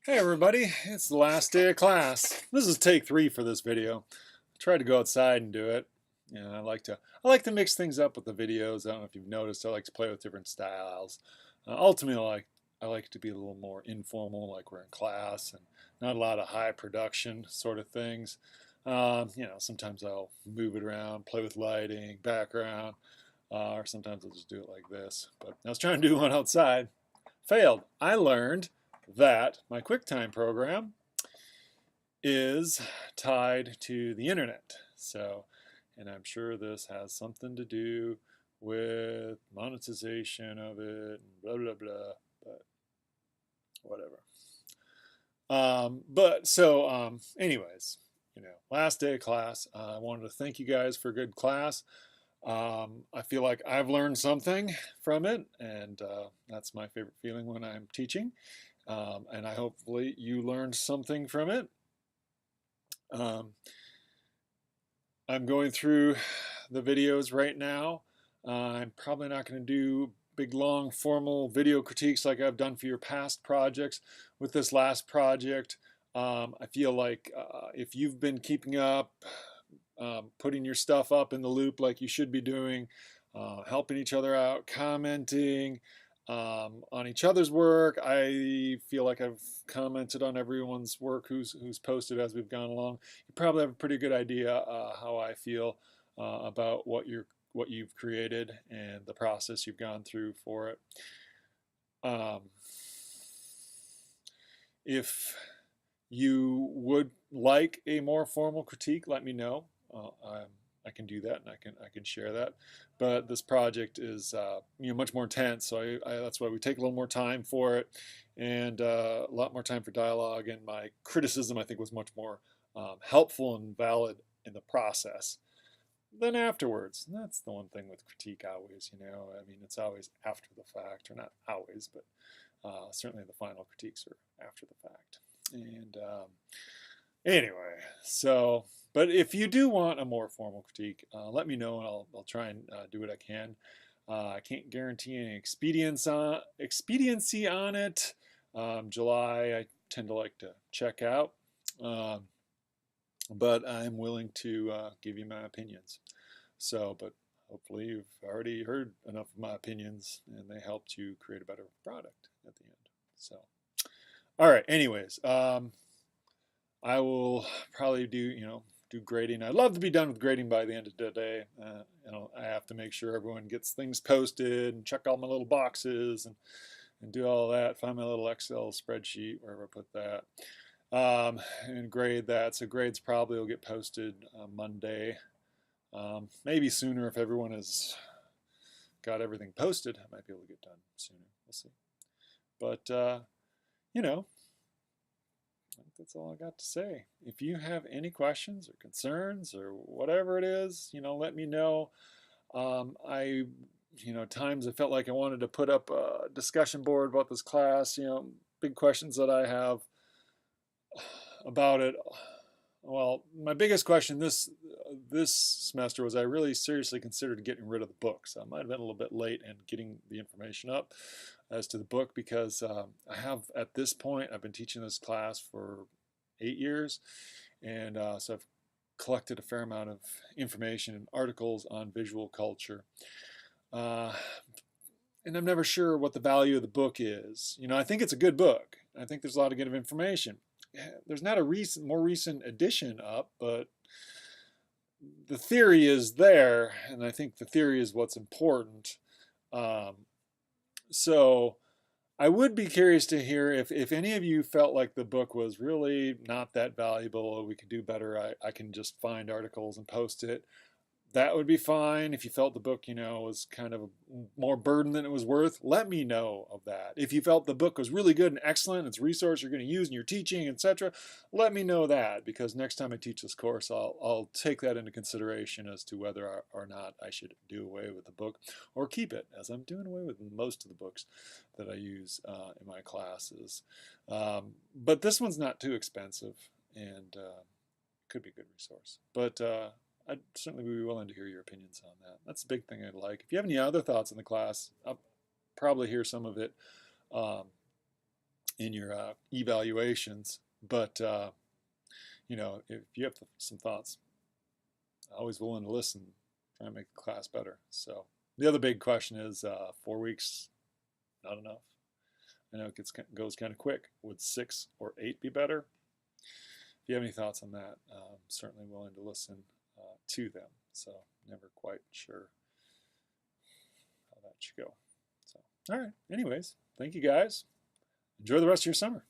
Hey everybody, it's the last day of class. This is take 3 for this video. I tried to go outside and do it. I like to mix things up with the videos. I don't know if you've noticed. I like to play with different styles. Ultimately, I like it to be a little more informal, like we're in class, and not a lot of high production sort of things. Sometimes I'll move it around, play with lighting, background, or sometimes I'll just do it like this. But I was trying to do one outside. Failed. I learned that my QuickTime program is tied to the internet. And I'm sure this has something to do with monetization of it, and blah, blah, blah, but whatever. Anyways, last day of class. I wanted to thank you guys for a good class. I feel like I've learned something from it, and that's my favorite feeling when I'm teaching. And I hopefully you learned something from it. I'm going through the videos right now. I'm probably not going to do big, long, formal video critiques like I've done for your past projects. With this last project, I feel like if you've been keeping up, putting your stuff up in the loop like you should be doing, helping each other out, commenting on each other's work. I feel like I've commented on everyone's work who's posted as we've gone along. You probably have a pretty good idea how I feel about what you've created and the process you've gone through for it. Um, if you would like a more formal critique, let me know. I can do that, and I can share that. But this project is much more intense, so that's why we take a little more time for it, and a lot more time for dialogue. And my criticism, I think, was much more helpful and valid in the process than afterwards. And that's the one thing with critique always. I mean, it's always after the fact, or not always, but certainly the final critiques are after the fact. And anyway, but if you do want a more formal critique, let me know, and I'll try and do what I can. I can't guarantee any expediency on it. July, I tend to like to check out, but I'm willing to give you my opinions. But hopefully you've already heard enough of my opinions, and they helped you create a better product at the end. All right. Anyways, I will probably do grading. I'd love to be done with grading by the end of the day. I have to make sure everyone gets things posted and check all my little boxes and do all that. Find my little Excel spreadsheet wherever I put that, and grade that. So grades probably will get posted Monday, maybe sooner if everyone has got everything posted. I might be able to get done sooner. We'll see. But I think that's all I got to say. If you have any questions or concerns or whatever it is, let me know. Times I felt like I wanted to put up a discussion board about this class, big questions that I have about it. Well, my biggest question this semester was I really seriously considered getting rid of the book. So I might have been a little bit late in getting the information up as to the book, because I have, at this point, I've been teaching this class for 8 years, and so I've collected a fair amount of information and articles on visual culture. And I'm never sure what the value of the book is. I think it's a good book. I think there's a lot of good information. There's not a more recent edition up, but the theory is there, and I think the theory is what's important. So I would be curious to hear if any of you felt like the book was really not that valuable, or we could do better. I can just find articles and post it. That would be fine. If you felt the book, was kind of more burden than it was worth, let me know of that. If you felt the book was really good and excellent, it's a resource you're going to use in your teaching, etc., let me know that, because next time I teach this course, I'll take that into consideration as to whether or not I should do away with the book or keep it, as I'm doing away with most of the books that I use in my classes. But this one's not too expensive, and could be a good resource. But I'd certainly be willing to hear your opinions on that. That's the big thing I'd like. If you have any other thoughts in the class, I'll probably hear some of it in your evaluations. But you know, if you have some thoughts, always willing to listen, try to make the class better. So the other big question is 4 weeks not enough? I know it goes kind of quick. Would 6 or 8 be better? If you have any thoughts on that, I'm certainly willing to listen to them. So never quite sure how that should go. So all right. Anyways, thank you guys. Enjoy the rest of your summer.